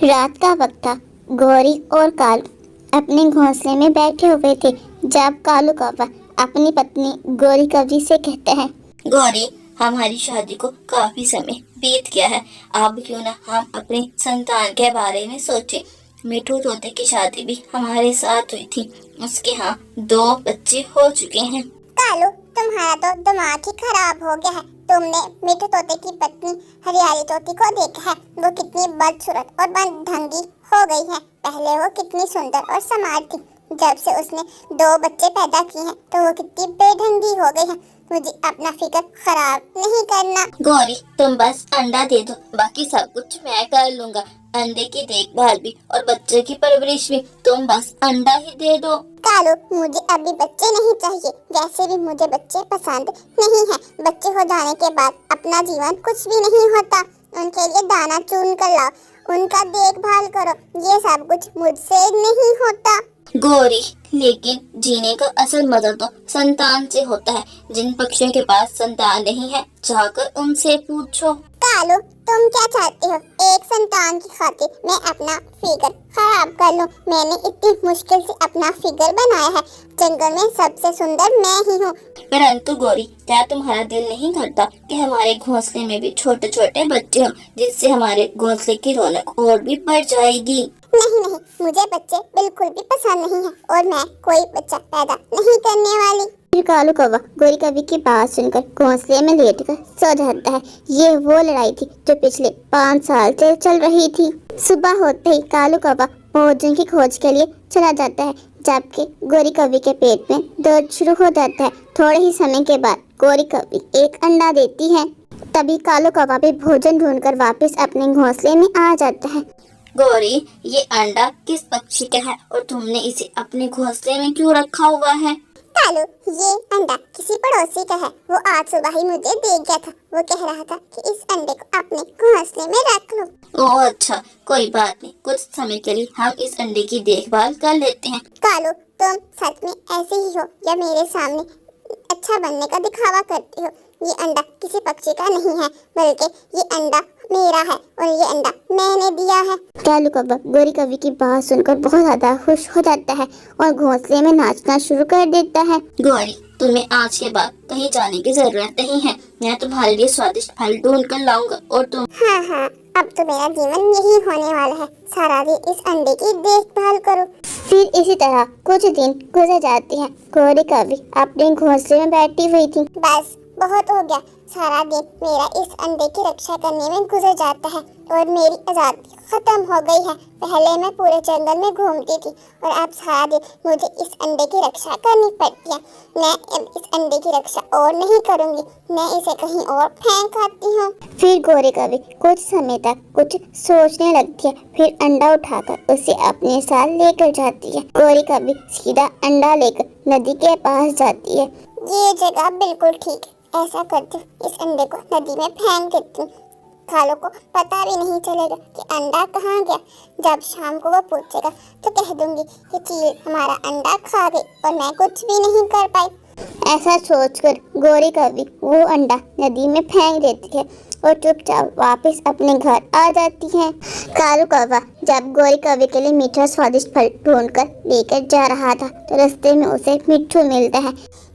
रात का वक्त था। गौरी और कालू अपने घोंसले में बैठे हुए थे जब कालू कौवा अपनी पत्नी गौरी कवि से कहते हैं, गौरी, हमारी शादी को काफी समय बीत गया है। अब क्यों ना हम अपनी संतान के बारे में सोचें। मिठू तोते की शादी भी हमारे साथ हुई थी। उसके यहाँ 2 बच्चे हो चुके हैं। कालू, तुम्हारा तो दिमाग ही खराब हो गया है। तुमने मिठू तोते की पत्नी हरियाली तोती को देखा है। वो कितनी बदसूरत और बदढंगी हो गई है। पहले वो कितनी सुंदर और स्मार्ट थी। जब से उसने 2 बच्चे पैदा किए हैं तो वो कितनी बेढंगी हो गई है। मुझे अपना फिक्र खराब नहीं करना। गौरी, तुम बस अंडा दे दो, बाकी सब कुछ मैं कर लूँगा। अंडे की देखभाल भी और बच्चे की परवरिश भी। तुम बस अंडा ही दे दो। कालू, मुझे अभी बच्चे नहीं चाहिए। वैसे भी मुझे बच्चे पसंद नहीं है। बच्चे हो जाने के बाद अपना जीवन कुछ भी नहीं होता। उनके लिए दाना चुन कर लाओ, उनका देखभाल करो। ये सब कुछ मुझसे नहीं होता। गौरी, लेकिन जीने का असल मजा तो संतान से होता है। जिन पक्षियों के पास संतान नहीं है, जाकर उनसे पूछो। कालू, तुम क्या चाहते हो? एक संतान की खातिर मैं अपना फिगर खराब कर लूं? मैंने इतनी मुश्किल से अपना फिगर बनाया है। जंगल में सबसे सुंदर मैं ही हूँ। परंतु गौरी, क्या तुम्हारा दिल नहीं करता कि हमारे घोंसले में भी छोटे छोटे बच्चे हों, जिससे हमारे घोंसले की रौनक और भी बढ़ जाएगी? नहीं नहीं, मुझे बच्चे बिल्कुल भी पसंद नहीं है और मैं कोई बच्चा पैदा नहीं करने वाली। फिर कालू कौवा गौरी कवि की बात सुनकर घोंसले में लेटकर सो जाता है। ये वो लड़ाई थी जो पिछले 5 साल से चल रही थी। सुबह होते ही कालू कौवा भोजन की खोज के लिए चला जाता है, जबकि गौरी कवि के पेट में दर्द शुरू हो जाता है। थोड़े ही समय के बाद गौरी कवि एक अंडा देती है। तभी कालू कौवा भी भोजन ढूंढकर वापस अपने घोंसले में आ जाता है। गौरी, ये अंडा किस पक्षी का है और तुमने इसे अपने घोंसले में क्यों रखा हुआ है? कालू, ये अंडा किसी पड़ोसी का है। वो आज सुबह ही मुझे दे गया था। वो कह रहा था कि इस अंडे को अपने घोंसले में रख लो। ओह अच्छा, कोई बात नहीं। कुछ समय के लिए हम इस अंडे की देखभाल कर लेते हैं। कालू, तुम सच में ऐसे ही हो या मेरे सामने अच्छा बनने का दिखावा करती हो? ये अंडा किसी पक्षी का नहीं है, बल्कि ये अंडा मेरा है और ये अंडा मैंने दिया है। कालू कौवा गौरी कवि की बात सुनकर बहुत ज्यादा खुश हो जाता है और घोंसले में नाचना शुरू कर देता है। गौरी, तुम्हें आज के बाद कहीं जाने की जरूरत नहीं है। मैं तुम्हारे लिए स्वादिष्ट फल ढूंढ कर लाऊंगा और तुम। हाँ हाँ, अब तो मेरा जीवन यही होने वाला है। सारा दिन इस अंडे की देखभाल करो। फिर इसी तरह कुछ दिन गुजर जाते हैं। गौरी कवि अपने घोंसले में बैठी हुई थी। बस बहुत हो गया। सारा दिन मेरा इस अंडे की रक्षा करने में गुजर जाता है और मेरी आज़ादी खत्म हो गई है। पहले मैं पूरे जंगल में घूमती थी और अब सारा दिन मुझे इस अंडे की रक्षा करनी पड़ती है। मैं अब इस अंडे की रक्षा और नहीं करूँगी। मैं इसे कहीं और फेंक आती हूँ। फिर गौरी कवि कुछ समय तक कुछ सोचने लगती है। फिर अंडा उठाकर उसे अपने साथ लेकर जाती है। गौरी कवि सीधा अंडा लेकर नदी के पास जाती है। ये जगह बिल्कुल ठीक है। ऐसा करती हूँ, इस अंडे को नदी में फेंक देती हूँ। कालू को पता भी नहीं चलेगा कि अंडा कहाँ गया। जब शाम को वो पूछेगा तो कह दूंगी कि चील हमारा अंडा खा गई और मैं कुछ भी नहीं कर पाई। ऐसा सोचकर गौरी कवि वो अंडा नदी में फेंक देती है और चुपचाप वापस अपने घर आ जाती है। कालू कौवा जब गौरी कवि के लिए मीठा स्वादिष्ट फल ढूंढकर लेकर जा रहा था तो रास्ते में उसे मिट्ठू मिलता है।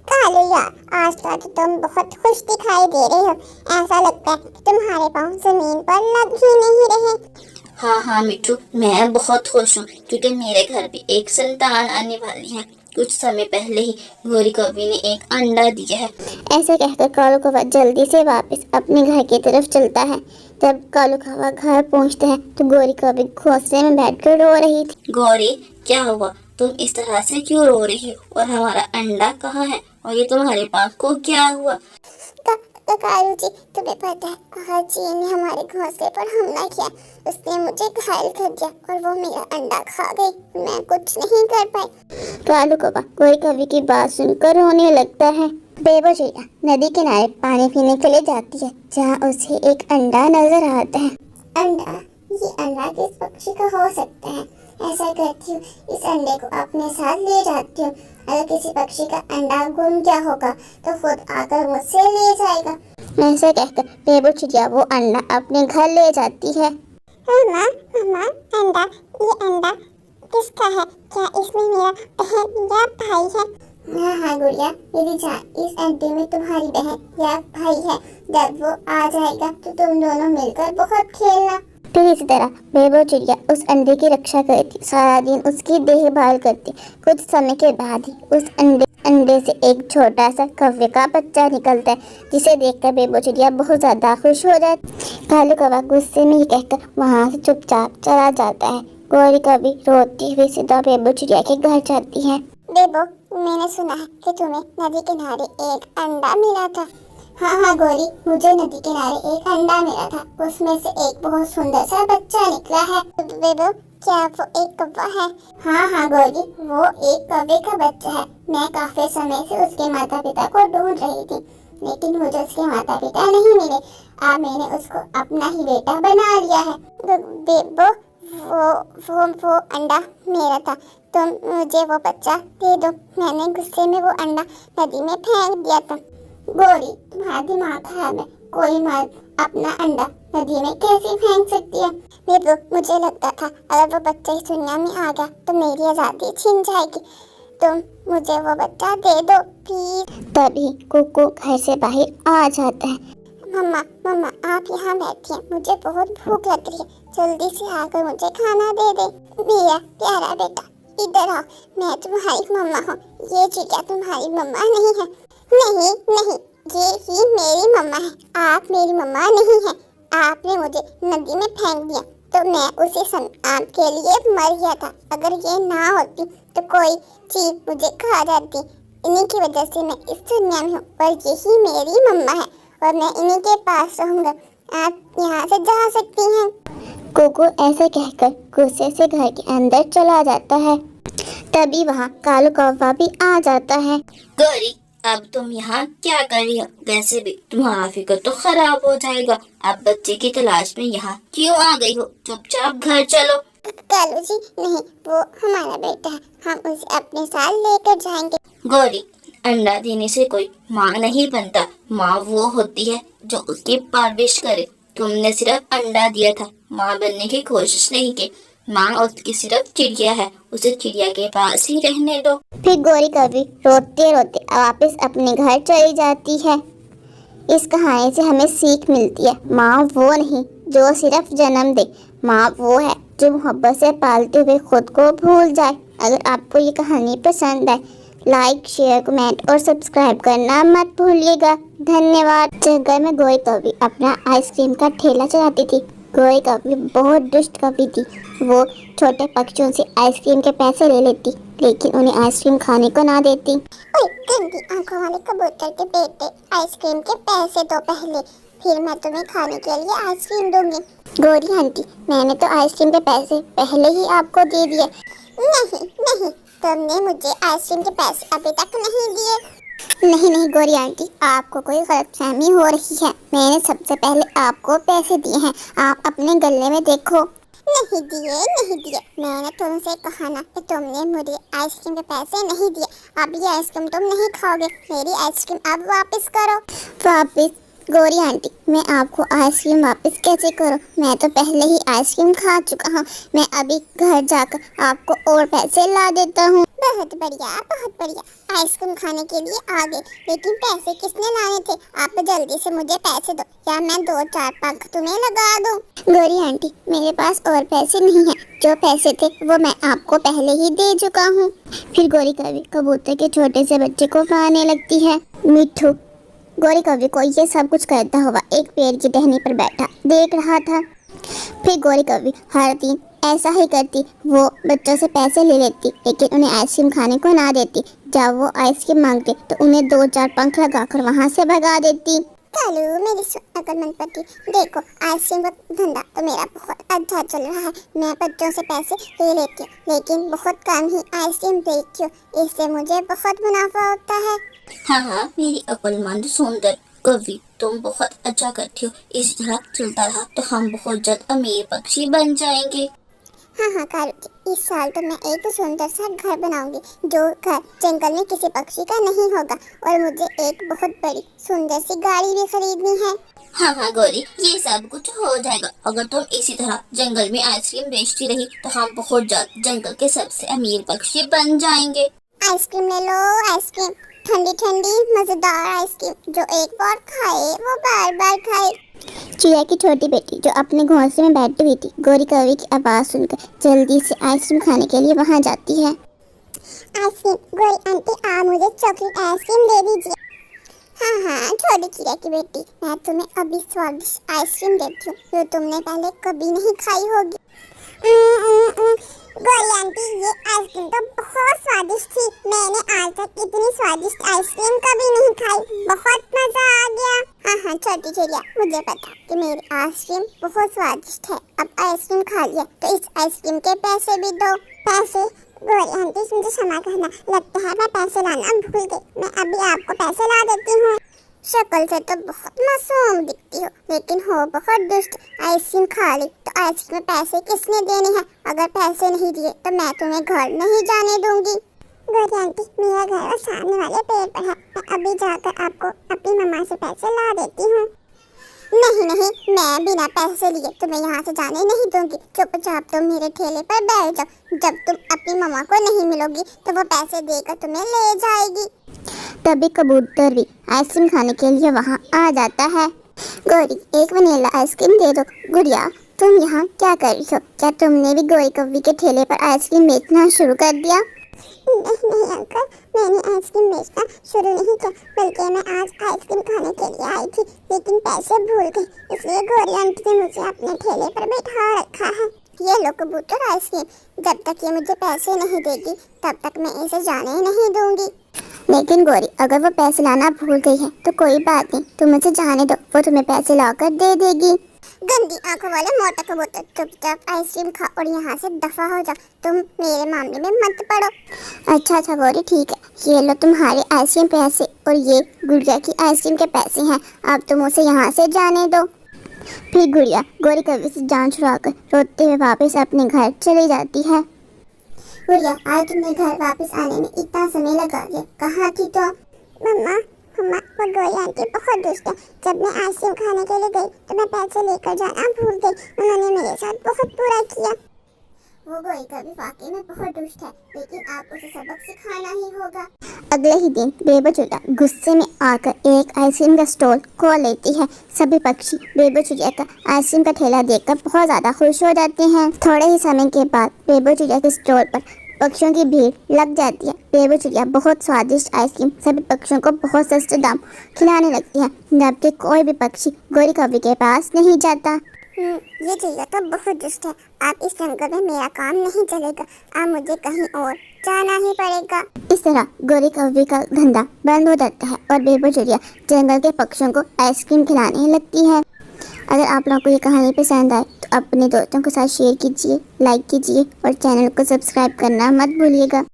कालू यार, आज तो तुम बहुत खुश दिखाई दे रहे हो। ऐसा लगता है कि तुम्हारे पाँव जमीन पर लग ही नहीं रहे। हाँ मिठू, मैं बहुत खुश हूँ क्योंकि मेरे घर भी एक संतान आने वाली है। कुछ समय पहले ही गौरी कवि ने एक अंडा दिया है। ऐसे कहकर कालू कौवा जल्दी से वापस अपने घर की तरफ चलता है। जब कालू कौवा घर पहुंचते हैं तो गौरी कवि घोंसले में बैठकर रो रही थी। गौरी, क्या हुआ? तुम इस तरह से क्यों रो रही हो? और हमारा अंडा कहाँ है? और ये तुम्हारे पास को क्या हुआ? कालू जी, तुम्हें पता है आज चील ने हमारे घोंसले पर हमला किया। उसने मुझे घायल कर दिया और वो मेरा अंडा खा गई। मैं कुछ नहीं कर पाई। कालू कौवा गौरी कवि की बात सुनकर रोने लगता है। बेबो चिड़िया नदी किनारे पानी पीने के लिए जाती है, जहाँ उसे एक अंडा नजर आता है। अंडा? ये अंडा किस पक्षी का हो सकता है? ऐसा करती हूँ, इस अंडे को अपने साथ ले जाती हूँ। अगर किसी पक्षी का अंडा गुम गया होगा तो खुद आकर मुझसे ले जाएगा। ऐसा कहकर बेबो चिड़िया वो अंडा अपने घर ले जाती है। मम्मा, मम्मा, है? क्या इसमें मेरा बहन या भाई है? हाँ हाँ गुड़िया, मेरी जान, इस अंडे में तुम्हारी बहन या भाई है। जब वो आ जाएगा तो तुम दोनों मिलकर बहुत खेलना। फिर इसी तरह बेबो चिड़िया उस अंडे की रक्षा करती, सारा दिन उसकी देखभाल करती। कुछ समय के बाद ही उस अंडे से एक छोटा सा कौवे का बच्चा निकलता है, जिसे देखकर बेबो चिड़िया बहुत ज्यादा खुश हो जाती। कालू कौवा गुस्से में ये कहकर वहाँ से चुपचाप चला जाता है। गौरी कभी रोती हुई सीधा बेबो चिड़िया के घर जाती है। बेबो, मैंने सुना है कि तुम्हें नदी किनारे एक अंडा मिला था। हाँ हाँ गौरी, मुझे नदी किनारे एक अंडा मिला था। उसमें से एक बहुत सुंदर सा बच्चा निकला है। बेबो, क्या वो एक कौवा है? हाँ हाँ गौरी, वो एक कौवे का बच्चा है। मैं काफी समय से उसके माता पिता को ढूंढ रही थी, लेकिन मुझे उसके माता पिता नहीं मिले। अब मैंने उसको अपना ही बेटा बना लिया है। बेबो, वो अंडा मेरा था। तुम मुझे वो बच्चा दे दो। मैंने गुस्से में वो अंडा नदी में फेंक दिया था। गौरी, तुम्हारा दिमाग खराब है। कोई मर्द अपना अंडा नदी में कैसे फेंक सकती है? बेबो, मुझे लगता था अगर वो बच्चा इस दुनिया में आ गया तो मेरी आज़ादी छिन जाएगी। तुम मुझे वो बच्चा दे दो प्लीज। तभी कुकू घर से बाहर आ जाता है। मम्मा आप यहाँ बैठिए, मुझे बहुत भूख लग रही है। जल्दी से आकर मुझे खाना दे दे। मेरा प्यारा बेटा, इधर आओ, मैं तुम्हारी मम्मा हूँ। ये चिड़िया तुम्हारी मम्मा नहीं है। नहीं, ये ही मेरी मम्मा है। आप मेरी मम्मा नहीं है। आपने मुझे नदी में फेंक दिया तो मैं उसी समय आपके लिए मर गया था। अगर ये ना होती तो कोई चीज मुझे खा जाती। इन्हीं की वजह से मैं इस दुनिया में हूँ और यही मेरी मम्मा है और मैं इन्हीं के पास रहूंगा। आप यहाँ से जा सकती हैं। कुकू ऐसे कहकर गुस्से से घर के अंदर चला जाता है। तभी वहाँ कालू कौवा भी आ जाता है। गौरी, अब तुम यहाँ क्या कर रही हो? वैसे भी तुम्हारा फिक्र तो खराब हो जाएगा। अब बच्चे की तलाश में यहाँ क्यों आ गई हो? चुपचाप घर चलो। कालू जी, नहीं, वो हमारा बेटा है। हम उसे अपने साथ लेकर जाएंगे। गौरी, अंडा देने से कोई माँ नहीं बनता। माँ वो होती है जो उसकी परवरिश करे। तुमने सिर्फ अंडा दिया था, माँ बनने की कोशिश नहीं की। माँ उसकी सिर्फ चिड़िया है, उसे चिड़िया के पास ही रहने दो। फिर गौरी कभी रोते रोते वापस अपने घर चली जाती है। इस कहानी से हमें सीख मिलती है, माँ वो नहीं जो सिर्फ जन्म दे, माँ वो है जो मोहब्बत से पालते हुए खुद को भूल जाए। अगर आपको ये कहानी पसंद आए, लाइक, शेयर, कमेंट और सब्सक्राइब करना मत भूलिएगा। धन्यवाद। जंगल में गौरी कभी अपना आइसक्रीम का ठेला चलाती थी। गौरी कभी बहुत दुष्ट कभी थी। वो छोटे पक्षियों से आइसक्रीम के पैसे ले लेती, लेकिन उन्हें आइसक्रीम खाने को ना देती। ओए गंदी आंखों वाले कबूतर के बेटे, आइसक्रीम के पैसे दो पहले, फिर मैं तुम्हें खाने के लिए आइसक्रीम दूंगी। गौरी आंटी, मैंने तो आइसक्रीम के पैसे पहले ही आपको दे दिए। नहीं, तुमने मुझे आइसक्रीम के पैसे अभी तक नहीं दिए। नहीं गौरी आंटी, आपको कोई गलतफहमी हो रही है। मैंने सबसे पहले आपको पैसे दिए हैं। आप अपने गले में देखो। नहीं दिए। मैंने तुमसे कहा ना कि तुमने मुझे आइसक्रीम के पैसे नहीं दिए। अब ये आइसक्रीम तुम नहीं खाओगे। मेरी आइसक्रीम अब वापस करो। वापस? गौरी आंटी, मैं आपको आइसक्रीम वापस कैसे करूं? मैं तो पहले ही आइसक्रीम खा चुका हूं। मैं अभी घर जाकर आपको और पैसे ला देता हूं। बहुत बढ़िया। आइसक्रीम खाने के लिए आ गए, लेकिन पैसे किसने लाने थे? आप जल्दी से मुझे पैसे दो या मैं 2-4 पंख तुम्हें लगा दूं। गौरी आंटी, मेरे पास और पैसे नहीं हैं। जो पैसे थे वो मैं आपको पहले ही दे चुका हूँ। फिर गौरी कभी कबूतर के छोटे से बच्चे को मारने लगती है। मिट्ठू गौरी कभी को ये सब कुछ करता हुआ एक पेड़ की टहनी पर बैठा देख रहा था। फिर गौरी कभी हर दिन ऐसा ही करती। वो बच्चों से पैसे ले लेती, लेकिन उन्हें आइसक्रीम खाने को ना देती। जब वो आइसक्रीम मांगते तो उन्हें 2-4 पंख लगाकर वहाँ से भगा देती। कालू, मेरी अकलमंद पति, देखो आइसक्रीम का धंधा तो मेरा बहुत अच्छा चल रहा है। मैं बच्चों से पैसे ले लेती हूँ, लेकिन बहुत कम ही आइसक्रीम बेचती हूँ। इससे मुझे बहुत मुनाफा होता है। हाँ, मेरी अक्लमंद सुंदर कवि, तुम बहुत अच्छा करती हो। इस तरह चलता रहा तो हम बहुत जल्द अमीर पक्षी बन जाएंगे। हाँ हाँ कारू, इस साल तो मैं एक सुंदर सा घर बनाऊंगी जो घर जंगल में किसी पक्षी का नहीं होगा। और मुझे एक बहुत बड़ी सुंदर सी गाड़ी भी खरीदनी है। हाँ हाँ गौरी, ये सब कुछ हो जाएगा। अगर तुम इसी तरह जंगल में आइसक्रीम बेचती रही तो हम बहुत जल्द जंगल के सबसे अमीर पक्षी बन जाएंगे। आइसक्रीम ले लो, आइसक्रीम, ठंडी ठंडी मजेदार आइसक्रीम, जो एक बार खाए वो बार बार खाए। चिड़िया की छोटी बेटी जो अपने घोंसले में बैठी हुई थी, गोरी कौवी की आवाज़ सुनकर जल्दी से आइसक्रीम खाने के लिए वहाँ जाती है। आइसक्रीम, गोरी आंटी आप मुझे चॉकलेट आइसक्रीम दे दीजिए। हाँ हाँ छोटी चिड़िया की बेटी, मैं तुम्हें अभी स्वादिष्ट आइसक्रीम देती हूँ जो तुमने पहले कभी नहीं खाई होगी। गोरी आंटी, ये आइसक्रीम तो बहुत स्वादिष्ट थी। मैंने आज तक इतनी स्वादिष्ट आइसक्रीम कभी नहीं खाई। बहुत मजा आ गया। हाँ हाँ छोटी चिड़िया, मुझे पता कि मेरी आइसक्रीम बहुत स्वादिष्ट है। अब आइसक्रीम खा लिया तो इस आइसक्रीम के पैसे भी दो। पैसे? गोरी आंटी मुझे क्षमा करना, लगता है मैं पैसे लाना भूल गई। मैं अभी आपको पैसे ला देती हूँ। शक्ल से तो बहुत मासूम दिखती हो, लेकिन हो बहुत दुष्ट। आइसक्रीम खा ली तो आइसक्रीम में पैसे किसने देने हैं? अगर पैसे नहीं दिए तो मैं तुम्हें घर नहीं जाने दूंगी। गोरी आंटी, मेरा घर वो सामने वाले पेड़ पर है। मैं अभी जाकर आपको अपनी मम्मा से पैसे ला देती हूँ। नहीं नहीं, मैं बिना पैसे लिए तुम्हें यहाँ से जाने नहीं दूंगी। चुपचाप तुम मेरे ठेले पर बैठ जाओ। जब तुम अपनी मम्मा को नहीं मिलोगी तो वो पैसे देकर तुम्हें ले जाएगी। तभी कबूतर भी आइसक्रीम खाने के लिए वहाँ आ जाता है। गोरी, एक वनीला आइसक्रीम दे दो। गुड़िया, तुम यहाँ क्या कर रही हो? क्या तुमने भी गोरी कौवी के ठेले पर आइसक्रीम बेचना शुरू कर दिया? नहीं नहीं अंकल, मैंने आइसक्रीम बेचना शुरू नहीं किया, बल्कि मैं आज आइसक्रीम खाने के लिए आई थी, लेकिन पैसे भूल गई, इसलिए गोरी आंटी ने मुझे अपने ठेले पर बैठा रखा है। ये लो कबूतर आइसक्रीम, जब तक ये मुझे पैसे नहीं देगी तब तक मैं इसे जाने नहीं दूंगी। लेकिन गोरी, अगर वो पैसे लाना भूल गई है तो कोई बात नहीं, तुम उसे जाने दो, वो तुम्हें पैसे लाकर दे देगी। गंदी आंखों वाले मोटा कबूतर, चुपचाप आइसक्रीम खा और यहाँ से दफा हो जा। तुम मेरे मामले में मत पड़ो। अच्छा अच्छा गोरी, ठीक है, ये लो तुम्हारे आइसक्रीम पैसे और ये गुड़िया की आइसक्रीम के पैसे हैं। अब तुम उसे यहाँ से जाने दो। फिर गुड़िया गोरी कौवी से जान छुड़ाकर रोते हुए वापस अपने घर चली जाती है। गुड़िया, आज तुम्हें घर वापस आने में इतना समय लगा गया, कहाँ थी तो? मम्मा मम्मा, वो गोरी आंटी बहुत दुष्ट है। जब मैं आइसक्रीम खाने के लिए गई तो मैं पैसे लेकर जाना भूल गई। उन्होंने मेरे साथ बहुत बुरा किया। वो गोरी कौवी वाकई में बहुत दुष्ट है, लेकिन आप उसे सबक सिखाना ही होगा। अगले ही दिन बेबो चिड़िया गुस्से में आकर एक आइसक्रीम का स्टॉल खोल लेती है। सभी पक्षी बेबो चिड़िया का आइसक्रीम का ठेला देखकर बहुत ज्यादा खुश हो जाते हैं। थोड़े ही समय के बाद बेबो चिड़िया के स्टॉल पर पक्षियों की भीड़ लग जाती है। बेबो चिड़िया बहुत स्वादिष्ट आइसक्रीम सभी पक्षियों को बहुत सस्ते दाम खिलाने लगती है, जबकि कोई भी पक्षी गोरी कौवी के पास नहीं जाता। ये चिड़िया तो बहुत दुष्ट है। आप इस जंगल में मेरा काम नहीं चलेगा, अब मुझे कहीं और जाना ही पड़ेगा। इस तरह गोरी कौवी का धंधा बंद हो जाता है और बेबो चिड़िया जंगल के पक्षियों को आइसक्रीम खिलाने लगती है। अगर आप लोगों को ये कहानी पसंद आए तो अपने दोस्तों के साथ शेयर कीजिए, लाइक कीजिए और चैनल को सब्सक्राइब करना मत भूलिएगा।